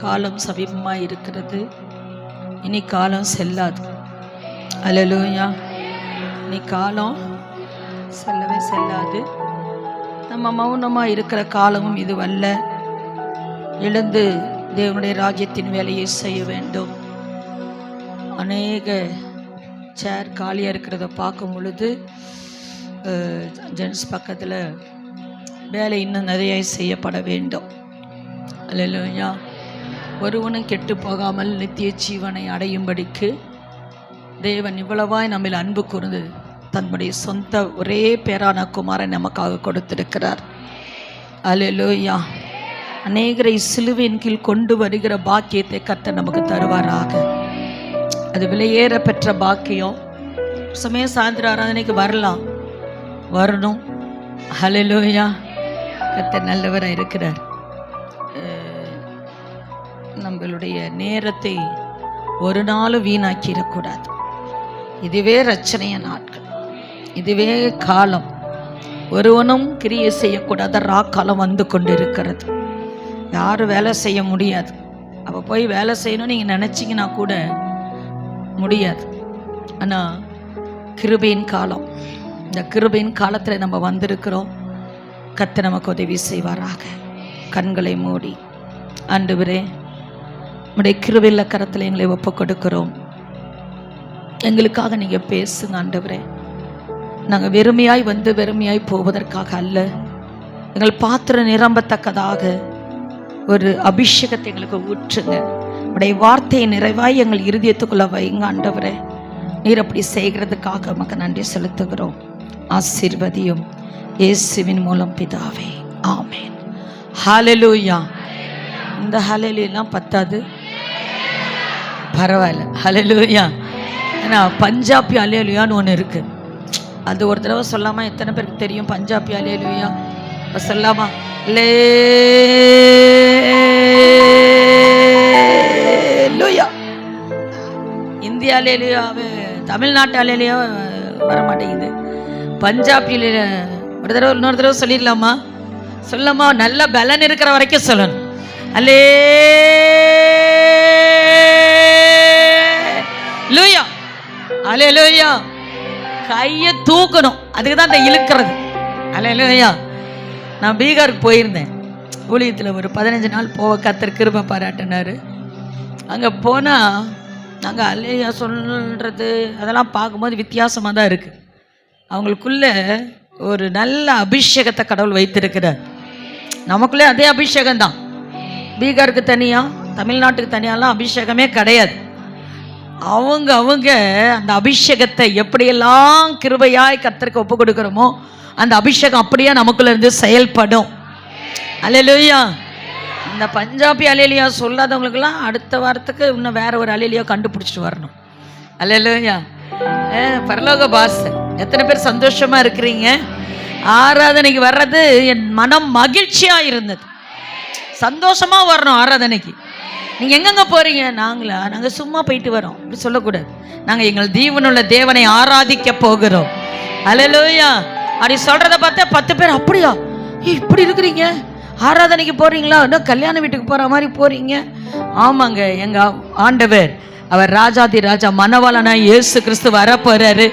காலம் சமீபமாக இருக்கிறது. இனி காலம் செல்லாது. அல்லேலூயா. இனி காலம் செல்லவே செல்லாது. நம்ம மௌனமாக இருக்கிற காலமும் இதுவல்ல. எழுந்து தேவனுடைய ராஜ்யத்தின் வேலையை செய்ய வேண்டும். அநேக சேர் காலியாக இருக்கிறத பார்க்கும் பொழுது ஜென்ஸ் பக்கத்தில் வேலை இன்னும் நிறைய செய்யப்பட வேண்டும். அல்லேலூயா. ஒருவனும் கெட்டு போகாமல் நித்திய ஜீவனை அடையும்படிக்கு தேவன் இவ்வளவாய் நம்மில் அன்பு கூர்ந்து தன்னுடைய சொந்த ஒரே பேரான குமாரன் நமக்காக கொடுத்திருக்கிறார். அல்லேலூயா. அநேகரை சிலுவையின் கீழ் கொண்டு வருகிற பாக்கியத்தை கர்த்தர் நமக்கு தருவாராக. அது விலையேற பெற்ற பாக்கியம். சமய சாயந்திர ஆராதனைக்கு வரணும். அல்லேலூயா. கர்த்தர் நல்லவராக இருக்கிறார். நம்மளுடைய நேரத்தை ஒரு நாளும் வீணாக்கிடக்கூடாது. இதுவே ரச்சனைய நாட்கள், இதுவே காலம். ஒருவனும் கிரியை செய்யக்கூடாத ராக்காலம் வந்து கொண்டு இருக்கிறது. யாரும் வேலை செய்ய முடியாது. அப்போ போய் வேலை செய்யணும்னு நீங்கள் நினச்சிங்கன்னா கூட முடியாது. ஆனால் கிருபையின் காலம், இந்த கிருபையின் காலத்தில் நம்ம வந்திருக்கிறோம். கர்த்தர் நமக்கு உதவி செய்வாராக. கண்களை மூடி, ஆண்டவரே நம்முடைய கிருபையுள்ள கரத்தில் எங்களை ஒப்பு கொடுக்கிறோம். எங்களுக்காக நீங்கள் பேசுங்க ஆண்டவரே. நாங்கள் வெறுமையாய் வந்து வெறுமையாய் போவதற்காக அல்ல, எங்கள் பாத்திரம் நிரம்பத்தக்கதாக ஒரு அபிஷேகத்தை எங்களுக்கு ஊற்றுங்க. உடைய வார்த்தையை நிறைவாய் எங்கள் இருதயத்துக்குள்ள வைங்க ஆண்டவரே. நீர் அப்படி செய்கிறதுக்காக நமக்கு நன்றி செலுத்துகிறோம். ஆசீர்வதியும் இயேசுவின் மூலம் பிதாவே, ஆமென். ஹல்லேலூயா. இந்த ஹல்லேலூயாலாம் பத்தாது, பரவாயில்ல. ஹல்லேலூயா. ஏன்னா பஞ்சாபி ஹல்லேலூயான்னு ஒன்று இருக்குது. அது ஒரு தடவை சொல்லாமா? எத்தனை பேருக்கு தெரியும் பஞ்சாபி ஹல்லேலூயா? சொல்லாமா? ஹல்லேலூயா. இந்திய ஹல்லேலூயாவே, தமிழ்நாட்டு ஹல்லேலூயா வர மாட்டேங்குது. பஞ்சாபியில் ஒரு தடவை இன்னொரு தடவை சொல்லிடலாமா? சொல்லாமா? நல்ல பலன் இருக்கிற வரைக்கும் சொல்லணும். அல்லேலூயா. அல்லேலூயா. கையை தூக்கணும். அதுக்கு தான் இந்த இழுக்கிறது. அல்லேலூயா. நான் பீகாருக்கு போயிருந்தேன். ஊழியத்தில் ஒரு 15 நாள் போக கர்த்தர் கிருபை பாராட்டினார். அங்கே போனால் நாங்கள் அல்லேலூயா சொல்கிறது அதெல்லாம் பார்க்கும்போது வித்தியாசமாக தான் இருக்குது. அவங்களுக்குள்ள ஒரு நல்ல அபிஷேகத்தை கடவுள் வைத்திருக்கிறார். நமக்குள்ளே அதே அபிஷேகம்தான். பீகாருக்கு தனியாக, தமிழ்நாட்டுக்கு தனியாலாம் அபிஷேகமே கிடையாது. அவங்க அந்த அபிஷேகத்தை எப்படியெல்லாம் கிருபையாய் கர்த்தருக்கு ஒப்பு கொடுக்குறோமோ அந்த அபிஷேகம் அப்படியே நமக்குள்ள இருந்து செயல்படும். அல்லேலூயா. இந்த பஞ்சாபி அல்லேலூயா சொல்லாதவங்களுக்கெல்லாம் அடுத்த வாரத்துக்கு இன்னும் வேற ஒரு அல்லேலூயா கண்டுபிடிச்சிட்டு வரணும். அல்லேலூயா. பரலோக பாஸ், எத்தனை பேர் சந்தோஷமா இருக்கிறீங்க? ஆராதனைக்கு வர்றது என் மனம் மகிழ்ச்சியாக இருந்தது. சந்தோஷமாக வரணும் ஆராதனைக்கு. நீங்கள் எங்கெங்கே போகிறீங்க? நாங்கள் சும்மா போயிட்டு வரோம் அப்படி சொல்லக்கூடாது. நாங்கள் எங்கள் ஜீவனுள்ள தேவனை ஆராதிக்க போகிறோம். அல்லேலூயா. அப்படி சொல்கிறத பார்த்தா 10 பேர் அப்படியா இப்படி இருக்கிறீங்க, ஆராதனைக்கு போகிறீங்களா? இன்னும் கல்யாண வீட்டுக்கு போகிற மாதிரி போகிறீங்க. ஆமாங்க, எங்கள் ஆண்டவர் அவர் ராஜாதி ராஜா மணவாளனாய் இயேசு கிறிஸ்து வரப்போறாரு.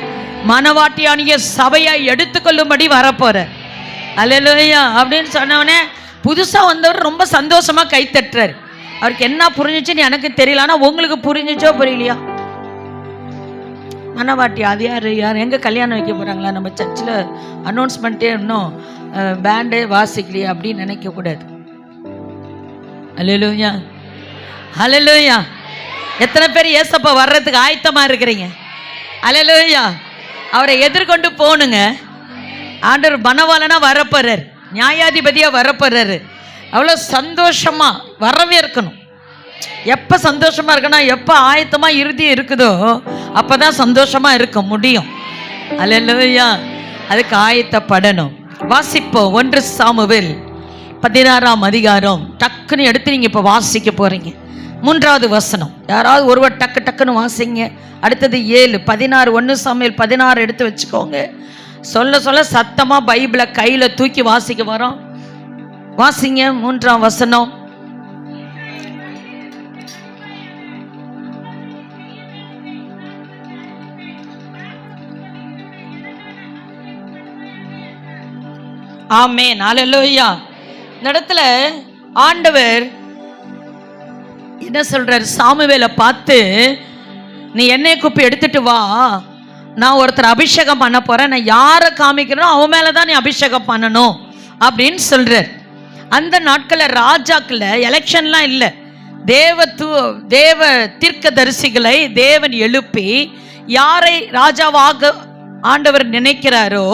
மணவாட்டியானிய சபையை எடுத்துக்கொள்ளும்படி வரப்போறார். அல்லேலூயா. அப்படின்னு சொன்னவனே புதுசாக வந்தவர் ரொம்ப சந்தோஷமாக கை தட்டுறாரு. அவருக்கு என்ன புரிஞ்சிச்சுன்னு எனக்கு தெரியல. ஆனால் உங்களுக்கு புரிஞ்சிச்சோ புரியலையா? மணவாட்டி அது யார் எங்கே கல்யாணம் வைக்க போகிறாங்களா? நம்ம சர்ச்சில் அனௌன்ஸ்மெண்ட்டே இன்னும் பேண்டே வாசிக்கலையா அப்படின்னு நினைக்கக்கூடாது. அல்லேலூயா. அல்லேலூயா. எத்தனை பேர் ஏசப்பா வர்றதுக்கு ஆயத்தமாக இருக்கிறீங்க? அல்லேலூயா. அவரை எதிர்கொண்டு போகணுங்க. ஆண்டவர் மணவாளனா வரப்போறார், நியாயாதிபதியாக வரப்போறாரு. அவ்வளோ சந்தோஷமாக வரவேற்கணும். எப்போ சந்தோஷமாக இருக்கணும்? எப்போ ஆயத்தமாக இறுதி இருக்குதோ அப்போ தான் சந்தோஷமாக இருக்க முடியும். அல்லேலூயா. அதுக்கு ஆயத்தப்படணும். வாசிப்போம். 1 சாமுவேல் 16ஆம் அதிகாரம். டக்குன்னு எடுத்து நீங்கள் இப்போ வாசிக்க போகிறீங்க. 3வது வசனம். யாராவது ஒருவர் டக்குன்னு வாசிங்க. அடுத்தது 7, 16. 1 சாமுவேல் 16 எடுத்து வச்சுக்கோங்க. சொல்ல சத்தமாக பைபிளை கையில் தூக்கி வாசிக்க வரோம். வாசிங்க 3ஆம் வசனம். ஆமென். அல்லேலூயா. இந்த இடத்துல ஆண்டவர் என்ன சொல்றாரு? சாமுவேலை பார்த்து, நீ எண்ணெய் குப்பி எடுத்துட்டு வா, நான் ஒருத்தர் அபிஷேகம் பண்ண போறேன், நான் யாரை காமிக்கிறேனோ அவன் மேலதான் நீ அபிஷேகம் பண்ணணும் அப்படின்னு சொல்றார். அந்த நாட்களில் ராஜாக்கள எலெக்ஷன்லாம் இல்லை. தேவ தீர்க்கதரிசிகளை தேவன் எழுப்பி யாரை ராஜாவாக ஆண்டவர் நினைக்கிறாரோ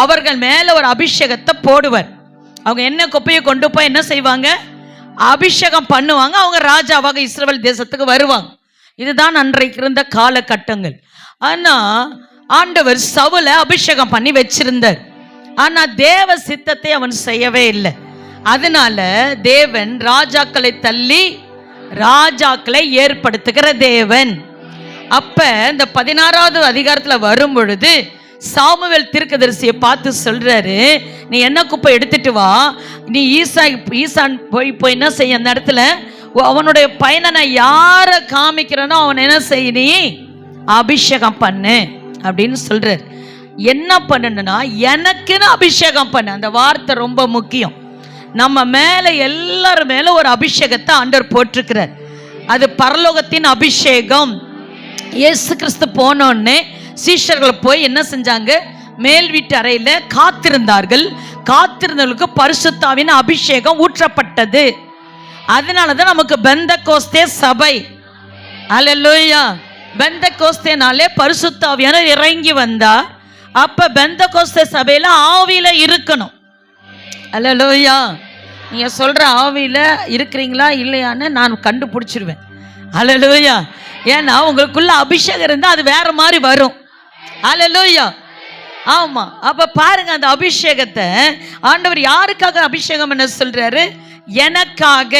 அவர்கள் மேல ஒரு அபிஷேகத்தை போடுவார். அவங்க என்ன குப்பையை கொண்டு போய் என்ன செய்வாங்க? அபிஷேகம் பண்ணுவாங்க. அவங்க ராஜாவாக இஸ்ரவேல் தேசத்துக்கு வருவாங்க. இதுதான் அன்றைக்கு இருந்த காலகட்டங்கள். ஆனா ஆண்டவர் சவுலை அபிஷேகம் பண்ணி வச்சிருந்தார். ஆனா தேவ சித்தத்தை அவன் செய்யவே இல்லை. அதனால தேவன் ராஜாக்களை தள்ளி ராஜாக்களை ஏற்படுத்துகிற தேவன். அப்ப இந்த 16வது அதிகாரத்துல வரும் பொழுது சாமுவேல் தீர்க்கதரிசியை பார்த்து சொல்றாரு, நீ என்ன குப்பை எடுத்துட்டு வா, நீ ஈசான் போய் என்ன செய்ய, அந்த இடத்துல அவனுடைய பையனை நான் யாரை காமிக்கிறேனோ அவன் என்ன செய்ய, நீ அபிஷேகம் பண்ணு அப்படின்னு சொல்றாரு. என்ன பண்ணணும்னா எனக்குன்னு அபிஷேகம் பண்ணு. அந்த வார்த்தை ரொம்ப முக்கியம். நம்ம மேல எல்லாரும் மேல ஒரு அபிஷேகத்தை ஆண்டவர் போட்டிருக்கிறார். அது பரலோகத்தின் அபிஷேகம். இயேசு கிறிஸ்து போனோடனே சீஷர்கள் போய் என்ன செஞ்சாங்க? மேல் வீட்டு அறையில காத்திருந்தார்கள். காத்திருந்தவர்களுக்கு பரிசுத்தாவின் அபிஷேகம் ஊற்றப்பட்டது. அதனாலதான் நமக்கு பெந்தகோஸ்தே சபை. அல்லேலூயா. பெந்தகோஸ்தேனாலே பரிசுத்தாவியானவர் இறங்கி வந்தா. அப்ப பெந்தகோஸ்தே சபையில ஆவியில இருக்கணும். அல்லேலூயா. நீங்க சொல்ற ஆவியில இருக்கிறீங்களா இல்லையான்னு நான் கண்டுபிடிச்சிருவேன். அல்லேலூயா. ஏன்னா உங்களுக்குள்ள அபிஷேகம் இருந்தா அது வேற மாதிரி வரும். அல்லேலூயா. ஆமா. அப்ப பாருங்க, அந்த அபிஷேகத்தை ஆண்டவர் யாருக்காக அபிஷேகம் பண்ண சொல்றாரு? எனக்காக.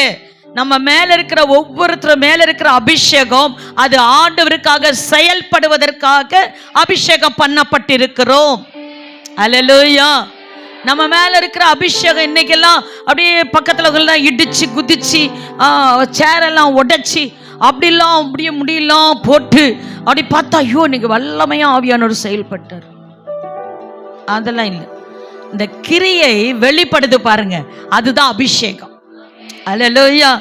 நம்ம மேல இருக்கிற ஒவ்வொருத்தரும் மேல இருக்கிற அபிஷேகம் அது ஆண்டவருக்காக செயல்படுவதற்காக அபிஷேகம் பண்ணப்பட்டிருக்கிறோம். அல்லேலூயா. நம்ம மேல இருக்கிற அபிஷேகம் இன்னைக்கெல்லாம் அப்படியே பக்கத்துல இடிச்சு குதிச்சு சேரெல்லாம் உடைச்சி அப்படிலாம் அப்படியே முடியெல்லாம் போட்டு அப்படி பார்த்தா ஐயோ இன்னைக்கு வல்லமையா ஆவியானவர் செயல்பட்டார். அதெல்லாம் இல்லை. இந்த கிரியை வெளிப்படுது பாருங்க, அதுதான் அபிஷேகம். அல்லேலூயா.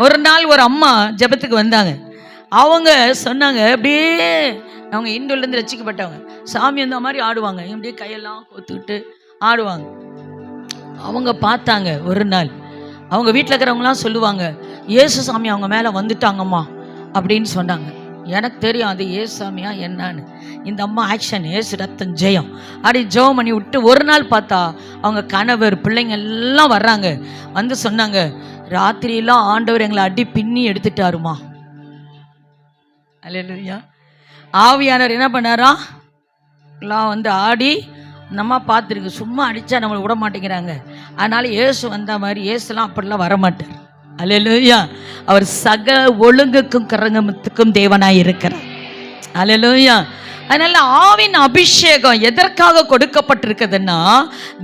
ஒரு நாள் ஒரு அம்மா ஜெபத்துக்கு வந்தாங்க. அவங்க சொன்னாங்க, அப்படியே அவங்க இந்துலேருந்து ரசிக்கப்பட்டவங்க, சாமி அந்த மாதிரி ஆடுவாங்க, அப்படியே கையெல்லாம் கோத்துக்கிட்டு ஆடுவாங்க. அவங்க பார்த்தாங்க. ஒரு நாள் அவங்க வீட்டில் இருக்கிறவங்களாம் சொல்லுவாங்க, இயேசு சாமி அவங்க மேலே வந்துட்டாங்கம்மா அப்படின்னு சொன்னாங்க. எனக்கு தெரியும் அது ஏசு சாமியா என்னன்னு. இந்த அம்மா ஆக்ஷன், ஏசு ரத்தம் ஜெயம் அப்படி ஜெபம் பண்ணி விட்டு ஒரு நாள் பார்த்தா அவங்க கணவர் பிள்ளைங்க எல்லாம் வர்றாங்க. வந்து சொன்னாங்க, ராத்திரியெல்லாம் ஆண்டவர் எங்களை அடி பின்னி எடுத்துட்டாருமா. அல்லேலூயா. ஆவியானவர் என்ன பண்ணாரா? எல்லாம் வந்து ஆடி நம்ம பார்த்துருக்கு. சும்மா அடித்தா நம்மளை விட மாட்டேங்கிறாங்க. அதனால இயேசு வந்த மாதிரி இயேசுலாம் அப்படிலாம் வரமாட்டார். அல்லேலூயா. அவர் சகல ஒழுங்குக்கும் கரங்கத்துக்கும் தேவனாய் இருக்கிறார். அல்லேலூயா. அதனால ஆவின் அபிஷேகம் எதற்காக கொடுக்கப்பட்டிருக்குதுன்னா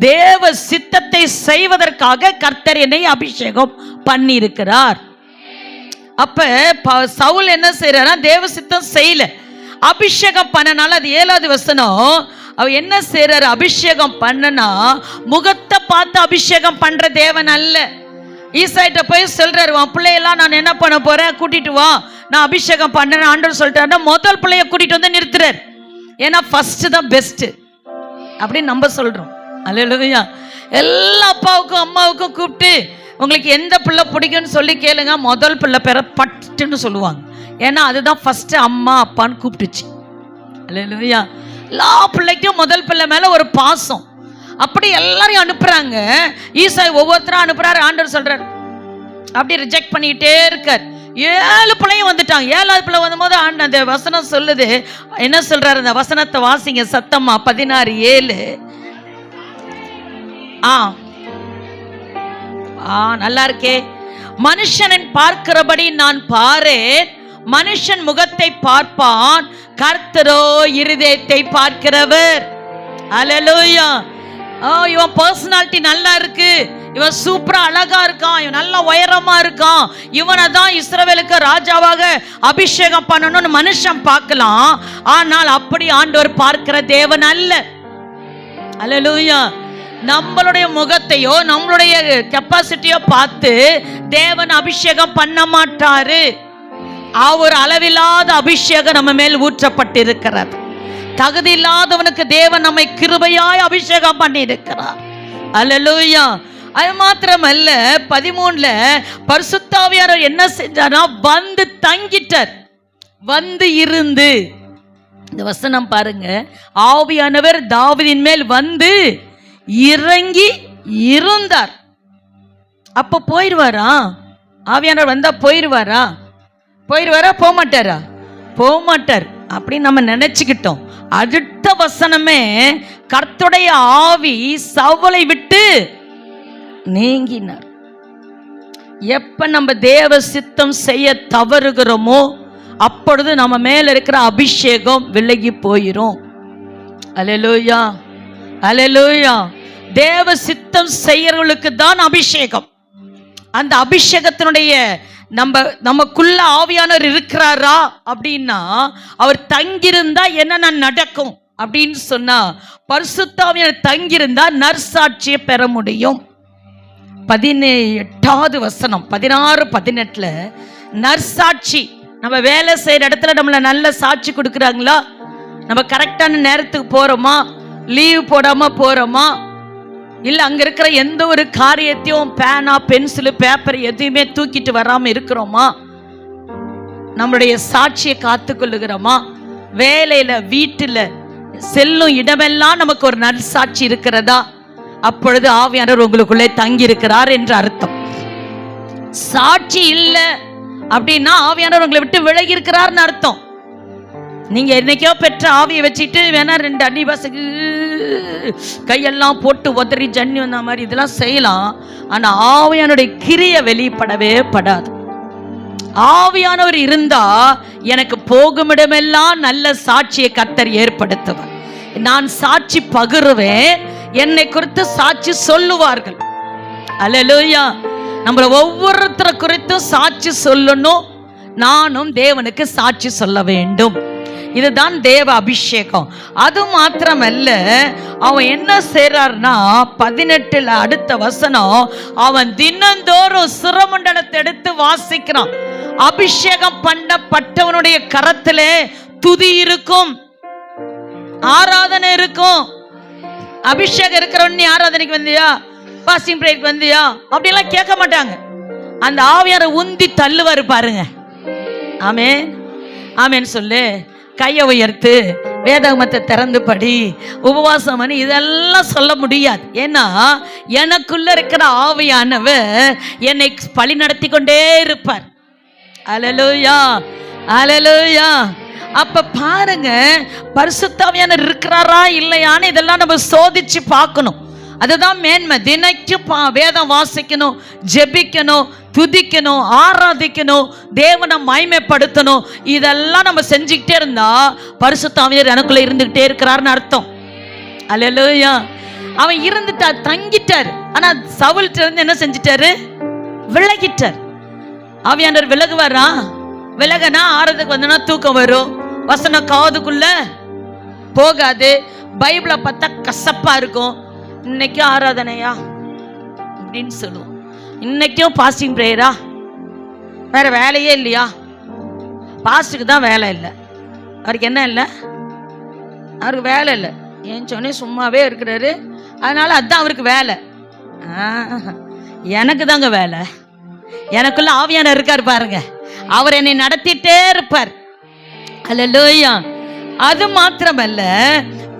தேவ சித்தத்தை செய்வதற்காக கர்த்தர் என்னை அபிஷேகம் பண்ணி இருக்கிறார். அப்ப சவுல் என்ன செய்யறாரா? தேவ சித்தம் செய்யல, அபிஷேகம் பண்ணனால. அது 7வது வசனம். அவர் என்ன செய்யறாரு? அபிஷேகம் பண்ணனா முகத்தை பார்த்து அபிஷேகம் பண்ற தேவன் அல்ல. ஈசாயிட்ட போய் சொல்றாரு, உன் பிள்ளையெல்லாம் நான் என்ன பண்ண போறேன், கூட்டிட்டு வா, நான் அபிஷேகம் பண்ணேன் ஆண்டவர் சொல்லிட்டாருன்னா முதல் பிள்ளைய கூட்டிட்டு வந்து நிறுத்துறாரு. ஏன்னா ஃபர்ஸ்ட் தான் பெஸ்ட் அப்படின்னு நம்ம சொல்றோம். அல்லேலூயா. எல்லா அப்பாவுக்கும் அம்மாவுக்கும் கூப்பிட்டு உங்களுக்கு எந்த பிள்ளை பிடிக்கும்னு சொல்லி கேளுங்க, முதல் பிள்ளை பேரை பட்டுன்னு சொல்லுவாங்க. ஏன்னா அதுதான் ஃபர்ஸ்ட் அம்மா அப்பான்னு கூப்பிட்டுச்சு. அல்லேலூயா. எல்லா பிள்ளைக்கும் முதல் பிள்ளை மேல ஒரு பாசம். அப்படி எல்லாரையும் அனுப்புறாங்க. ஈசாய் ஒவ்வொருத்தரும் அனுப்புறாரு. ஆண்டவர் சொல்றாரு, அப்படி ரிஜெக்ட் பண்ணிட்டே இருக்கார். 7 பிள்ளையும் வந்துட்டாங்க. 7வது பிள்ளை வந்தபோது அந்த வசனம் சொல்லுது, என்ன சொல்றாரு? அந்த வசனத்தை வாசிங்க சத்தமா. 16:7. நல்லா இருக்கே. மனுஷன் பார்க்கிறபடி நான் பாரேன், மனுஷன் முகத்தை பார்ப்பான், கர்த்தரோ இருதயத்தை பார்க்கிறவர். அல்லேலூயா. இவன் பர்சனாலிட்டி நல்லா இருக்கு, இவன் சூப்பரா அழகா இருக்கான், இவன் நல்ல உயரமா இருக்கான், இவனை தான் இஸ்ரவேலுக்கு ராஜாவாக அபிஷேகம் பண்ணணும்னு மனுஷன் பார்க்கலாம். ஆனால் அப்படி ஆண்டவர் பார்க்கிற தேவன் அல்ல. அல்லேலூயா. நம்மளுடைய முகத்தையோ நம்மளுடைய கெப்பாசிட்டியோ பார்த்து தேவன் அபிஷேகம் பண்ண மாட்டாரு. அவர் அளவில்லாத அபிஷேகம் நம்ம மேல் ஊற்றப்பட்டிருக்கிறது. தகுதி இல்லாதவனுக்கு தேவன் நம்மை கிருபையாய் அபிஷேகம் பண்ணி இருக்கிறார். அல்லேலூயா. அது மாத்திரமல்ல, 13ல பரிசுத்த ஆவியானவர் என்ன செஞ்சாரா, வந்து தங்கிட்டார், வந்து இருந்து. இந்த வசனம் பாருங்க, ஆவியானவர் தாவீதின் மேல் வந்து இறங்கி இருந்தார். அப்ப போயிடுவாரா? ஆவியானவர் வந்தா போயிடுவாரா? போக மாட்டாரா? போக மாட்டார் அப்படின்னு நம்ம நினைச்சுக்கிட்டோம். அடுத்த வசனமே, கர்த்தருடைய ஆவி சவுலை விட்டு நீங்கினார். எப்ப நம்ம தேவ சித்தம் செய்ய தவறுகிறோமோ அப்பொழுது நம்ம மேல இருக்கிற அபிஷேகம் விலகி போயிரும். அல்லேலூயா, அல்லேலூயா. தேவ சித்தம் செய்யறவர்களுக்கு தான் அபிஷேகம். அந்த அபிஷேகத்தினுடைய நமக்குள்ள ஆவியானவர் இருக்கிறாரா அப்படின்னா, அவர் தங்கியிருந்தா என்னென்ன நடக்கும் அப்படின்னு சொன்னா, பரிசுத்த ஆவியானவர் தங்கியிருந்தா நற்சாட்சியை பெற முடியும். 18வது வசனம் 16, 18ல நற்சாட்சி. நம்ம வேலை செய்யற இடத்துல நம்மள நல்ல சாட்சி கொடுக்குறாங்களா? நம்ம கரெக்டான நேரத்துக்கு போறோமா? லீவ் போடாம போறோமா? இல்ல அங்க இருக்கிற எந்த ஒரு காரியத்தையும் பேனா, பென்சில், பேப்பர் எதையுமே தூக்கிட்டு வராம இருக்கிறோமா? நம்மளுடைய சாட்சியை காத்து கொள்ளுகிறோமா? வேலையில, வீட்டுல, செல்லும் இடமெல்லாம் நமக்கு ஒரு நற்சாட்சி இருக்கிறதா? அப்பொழுது ஆவியானவர் உங்களுக்குள்ளே தங்கி இருக்கிறார் என்று அர்த்தம். சாட்சி இல்ல அப்படின்னா ஆவியானவர் உங்களை விட்டு விலகி இருக்கிறார்னு அர்த்தம். நீங்க என்னைக்கோ பெற்ற ஆவியை வச்சுட்டு வேணா 2 அடி பசக்கு கையெல்லாம் போட்டு உதறி ஜன்னி வந்த மாதிரி இதெல்லாம் செய்யலாம். ஆனா ஆவியானுடைய கிரிய வெளிப்படவே படாது. ஆவியானவர் இருந்தா எனக்கு போகுமிடமெல்லாம் நல்ல சாட்சியை கர்த்தர் ஏற்படுத்துவார். நான் சாட்சி பகிர்வேன், என்னை குறித்து சாட்சி சொல்லுவார்கள். அல்லேலூயா. நம்மள ஒவ்வொருத்தரை குறித்தும் சாட்சி சொல்லணும். நானும் தேவனுக்கு சாட்சி சொல்ல வேண்டும். இதுதான் தேவ அபிஷேகம். அது மாத்திரமல்ல, அவன் என்ன செய்றார்னா 18ல அடுத்த வசனம், அவன் தினந்தோறும் சுரமண்டலத்தை எடுத்து வாசிக்கிறான். அபிஷேகம் பண்ணப்பட்டவனுடைய கரத்திலே துதி இருக்கும், ஆராதனை இருக்கும். அபிஷேகம் இருக்கிறவன் நீ ஆராதனைக்கு வந்தியா, பாஸ்டிங் பிரேயருக்கு வந்தியா அப்படிலாம் கேட்க மாட்டாங்க. அந்த ஆவியாரை உந்தி தள்ளுவாரு பாருங்க. ஆமென், ஆமென் சொல்லு. கையை உயர்த்து, வேதாகமத்தை திறந்து படி, உபவாசம் பண்ணி, இதெல்லாம் சொல்ல முடியாது. ஏன்னா எனக்குள்ள இருக்கிற ஆவியானவர் என்னை பழி நடத்தி கொண்டே இருப்பார். அல்லேலூயா, அல்லேலூயா. அப்ப பாருங்க, பரிசுத்த ஆவியானவர் இருக்கிறாரா இல்லையான்னு இதெல்லாம் நம்ம சோதிச்சு பார்க்கணும். அதுதான் மேன்மை. தினைக்கும் வேதம் வாசிக்கணும், ஜெபிக்கணும், துதிக்கணும், ஆராதிக்கணும், தேவனை மகிமைப்படுத்தணும். இதெல்லாம் நம்ம செஞ்சுக்கிட்டே இருந்தா பரிசுத்த ஆவியானவர் எனக்குள்ள இருந்துகிட்டே இருக்கிறார்னு அர்த்தம். அல்லேலூயா. அவன் இருந்துட்டார், தங்கிட்டார். ஆனா சவுல் இருந்து என்ன செஞ்சிட்டாரு? விலகிட்டார். ஆவியானவர் விலகுவாரா? விலகனா ஆராதனைக்கு வந்தனா தூக்கம் வரும், வசனம் காதுக்குள்ள போகாது, பைபிளை பார்த்தா கசப்பா இருக்கும். இன்னைக்கும் ஆராதனையா அப்படின்னு சொல்லுவோம். இன்னைக்கும் பாஸ்டிங் பிரேயரா? வேற வேலையே இல்லையா? பாஸ்டுக்கு தான் வேலை இல்லை. அவருக்கு என்ன இல்லை? அவருக்கு வேலை இல்லை. ஏன் சொன்னே சும்மாவே இருக்கிறாரு, அதனால அதுதான் அவருக்கு வேலை. எனக்கு தாங்க வேலை. எனக்குள்ள ஆவியானவர் இருக்கார் பாருங்க, அவர் என்னை நடத்திட்டே இருப்பார். அல்லேலூயா. அது மாத்திரமல்ல,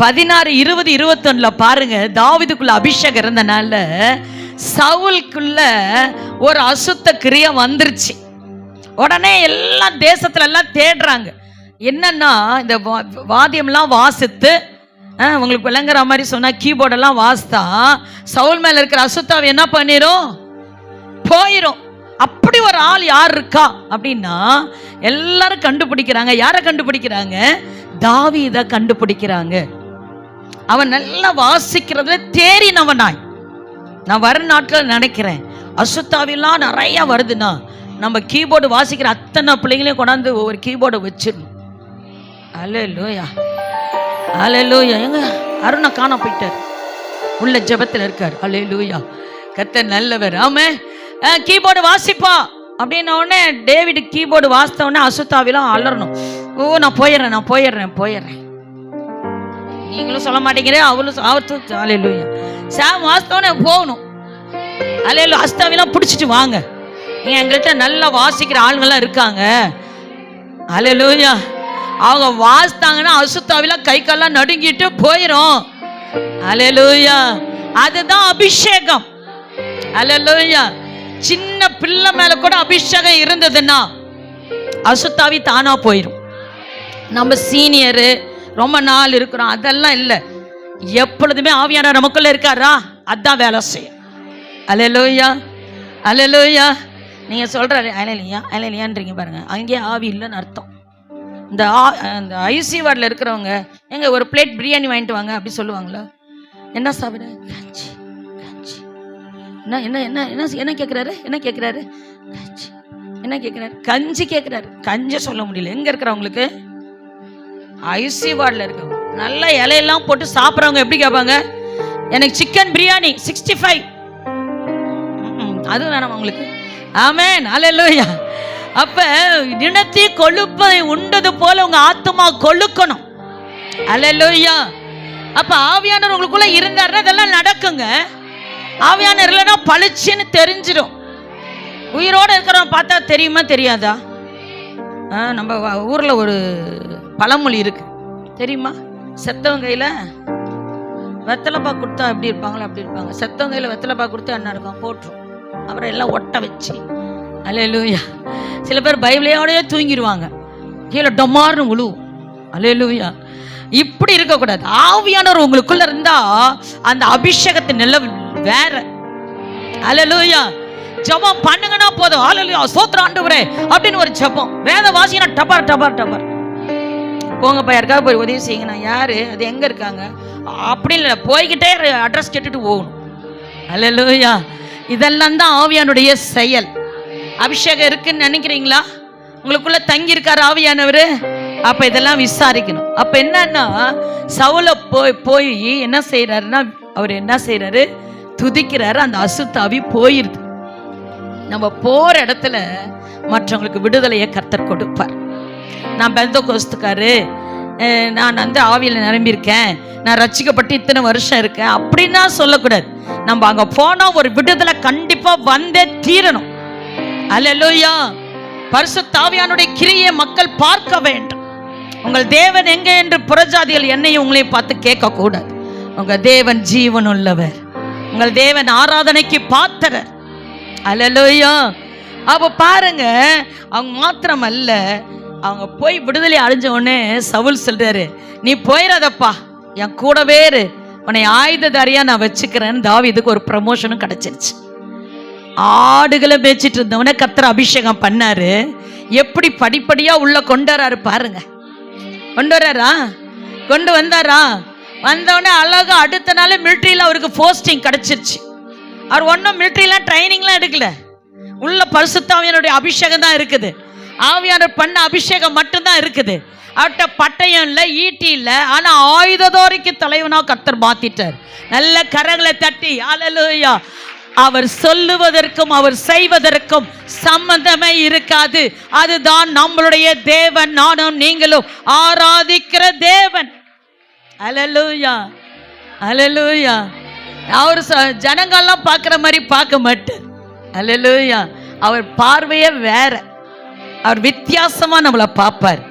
16, 20, 21ல பாருங்க, தாவீதுக்குள்ள அபிஷேகம் இருந்தனால சவுலுக்குள்ள ஒரு அசுத்த கிரியை வந்துருச்சு. உடனே எல்லாம் தேசத்துல எல்லாம் தேடுறாங்க. என்னன்னா இந்த வாத்தியம்லாம் வாசித்து, உங்களுக்கு விளங்குற மாதிரி சொன்னா கீபோர்டெல்லாம் வாசித்தா சவுல் மேல இருக்கிற அசுத்தாவை என்ன பண்ணிரும்? போயிரும். அப்படி ஒரு ஆள் யார் இருக்கா அப்படின்னா எல்லாரும் கண்டுபிடிக்கிறாங்க. யாரை கண்டுபிடிக்கிறாங்க? தாவீதை கண்டுபிடிக்கிறாங்க. அவன் நல்லா வாசிக்கிறதுல தேறினவனாய். நான் வர நாட்கள் நினைக்கிறேன், அசுத்தாவெல்லாம் நிறைய வருதுன்னா நம்ம கீபோர்டு வாசிக்கிற அத்தனை பிள்ளைங்களையும் கொண்டாந்து ஒவ்வொரு கீபோர்டை வச்சிடணும். அல்லேலூயா, அல்லேலூயா. எங்க அருணை காண போயிட்டார். உள்ள ஜெபத்தில் இருக்கார். அல்லேலூயா. கர்த்தர் நல்லவர். ஆமே. கீபோர்டு வாசிப்பா அப்படின்ன உடனே டேவிட் கீபோர்டு வாசித்த உடனே அசுத்தாவிலாம் அலறணும். ஓ நான் போயிடுறேன். நீங்களும் சொல்ல மாட்டேங்கிறே, அவளும் அல்லேலூயா. சாம் வாசித்த உடனே போகணும். அல்லேலூயா. அசுத்தாவிலாம் பிடிச்சிட்டு வாங்க, எங்கள்கிட்ட நல்லா வாசிக்கிற ஆளுங்கள்லாம் இருக்காங்க. அல்லேலூயா. அவங்க வாசித்தாங்கன்னா அசுத்தாவிலாம் கை கால்லாம் நடுங்கிட்டு போயிடும். அல்லேலூயா. அதுதான் அபிஷேகம். அல்லேலூயா. சின்ன பிள்ளை மேல கூட அபிஷேகம் இருந்ததுன்னா அசுத்தாவி தானா போயிடும். நம்ம சீனியரு ரொம்ப நாள் இருக்கிறோம் அதெல்லாம் இல்லை. எப்பொழுதுமே ஆவியானவர் நமக்குள்ள இருக்காரா, அதான் வேலை செய்யும். அல்லேலூயா. அல்லேலூயா. நீங்க சொல்ற அலையிலையான்றீங்க பாருங்க, அங்கேயே ஆவி இல்லைன்னு அர்த்தம். இந்த ஐசி வார்டில் இருக்கிறவங்க எங்க ஒரு பிளேட் பிரியாணி வாங்கிட்டு வாங்க அப்படி சொல்லுவாங்களா? என்ன சாப்பிட? கஞ்சி. என்ன கேட்குறாரு? கஞ்சி கேட்குறாரு. கஞ்சி சொல்ல முடியல. எங்க இருக்கிறவங்களுக்கு? ஐசி வார்டில் இருக்கவங்க நல்ல இலையெல்லாம் போட்டு சாப்பிட்றவங்க எப்படி கேட்பாங்க? எனக்கு சிக்கன் பிரியாணி 65. அது வேணாம் உங்களுக்கு. ஆமென். அல்லேலூயா. அப்ப தினத்தை கொழுப்பை உண்டது போல உங்க ஆத்துமா கொழுக்கணும். அல்லேலூயா. அப்ப ஆவியானவர் உங்களுக்குள்ள இருந்தாருன்னா இதெல்லாம் நடக்குங்க. ஆவியானவர் இல்லைன்னா பளிச்சுன்னு தெரிஞ்சிடும். உயிரோட இருக்கிறவன் பார்த்தா தெரியுமா தெரியாதா? நம்ம ஊர்ல ஒரு பழமொழி இருக்கு தெரியுமா? செத்தவங்க கையில வெத்தலைப்பா கொடுத்தா எப்படி இருப்பாங்களோ அப்படி இருப்பாங்க. செத்தவங்க கையில வெத்தலைப்பா கொடுத்தா என்ன இருக்கும்? போட்டுரும். அப்புறம் எல்லாம் ஒட்ட வச்சு. அல்லேலூயா. சில பேர் பைபிளையோடய தூங்கிடுவாங்க, கீழே டொமார்னு விழுவும். அல்லேலூயா. இப்படி இருக்கக்கூடாது. ஆவியானவர் உங்களுக்குள்ள இருந்தா அந்த அபிஷேகத்தின் நிலை வேற. அல்லேலூயா. ஜெபம் பண்ணுங்கன்னா போதும். அல்லேலூயா ஸ்தோத்திரம் ஆண்டவரே அப்படின்னு ஒரு ஜெபம். வேத வாசினா டபர் போங்கப்பா, யாருக்காவது போய் உதவி செய்யுங்கண்ணா. யாரு அது, எங்க இருக்காங்க அப்படி இல்லை, போய்கிட்டே அட்ரஸ் கேட்டுட்டு போகணும். அல்லேலூயா. இதெல்லாம் தான் ஆவியானுடைய செயல். அபிஷேகம் இருக்குன்னு நினைக்கிறீங்களா? உங்களுக்குள்ள தங்கி இருக்காரு ஆவியானவர். அப்ப இதெல்லாம் விசாரிக்கணும். அப்ப என்னன்னா சவுல போய் என்ன செய்யறாருன்னா, அவர் என்ன செய்யறாரு? துதிக்கிறாரு. அந்த அசுத்தாவி போயிருது. நம்ம போற இடத்துல மற்றவங்களுக்கு விடுதலையை கர்த்தர் கொடுப்பார். நான் பெந்தகோஸ்துக்காரு, நான் வந்து ஆவியில நிரம்பியிருக்கேன், நான் ரட்சிக்கப்பட்டு இத்தனை வருஷம் இருக்கேன் அப்படின்னா சொல்லக்கூடாது. நம்ம அங்க போனா ஒரு விடுதலை கண்டிப்பா வந்தே தீரணும். அல்லேலூயா. பரிசுத்த ஆவியானுடைய கிரியை மக்கள் பார்க்க வேண்டும். உங்கள் தேவன் எங்க என்று புறஜாதிகள் என்னையும் உங்களையும் பார்த்து கேட்க கூடாது. உங்க தேவன் ஜீவன் உள்ளவர். உங்கள் தேவன் ஆராதனைக்கு பாத்திரர். அல்லேலூயா. அப்ப பாருங்க, அவங்க மாத்திரம் அல்ல, அவங்க போய் விடுதலை அடைஞ்ச உடனே சவுல் சொல்றாரு, நீ போயிடாதப்பா, என் கூடவே இரு, உன்னை ஆயுததாரியா நான் வச்சுக்கிறேன்னு தாவீதுக்கு ஒரு ப்ரமோஷனும் கிடைச்சிருச்சு. ஆடுகளை மேய்ச்சிட்டு இருந்தவன கர்த்தர் அபிஷேகம் பண்ணாரு. எப்படி படிப்படியா உள்ள கொண்டாரு பாருங்க. கொண்டு வந்தாரா? வந்தவொடனே அழகா அடுத்த நாள் மிலிட்ரியில அவருக்கு போஸ்டிங் கிடைச்சிருச்சு. அவர் ஒன்றும் மிலிட்ரிலாம் ட்ரைனிங்லாம் எடுக்கல. உள்ள பரிசுத்த ஆவியானுடைய அபிஷேகம் தான் இருக்குது. ஆவியானவர் பண்ண அபிஷேகம் மட்டும்தான் இருக்குது. அவர்கிட்ட பட்டயம் இல்லை, ஈட்டி இல்லை, ஆனா ஆயுததாரிக்கு தலைவனா கர்த்தர் மாத்திட்டார். நல்ல கரங்களை தட்டி அல்லேலூயா. அவர் சொல்லுவதற்கும் அவர் செய்வதற்கும் சம்பந்தமே இருக்காது. அதுதான் நம்மளுடைய தேவன், நானும் நீங்களும் ஆராதிக்கிற தேவன். அல்லேலூயா. அல்லேலூயா. அவர் ஜனங்கள்லாம் பார்க்குற மாதிரி பார்க்க மாட்டார். அல்லேலூயா. அவர் பார்வையே வேற. அவர் வித்தியாசமா நம்மளை பார்ப்பார்.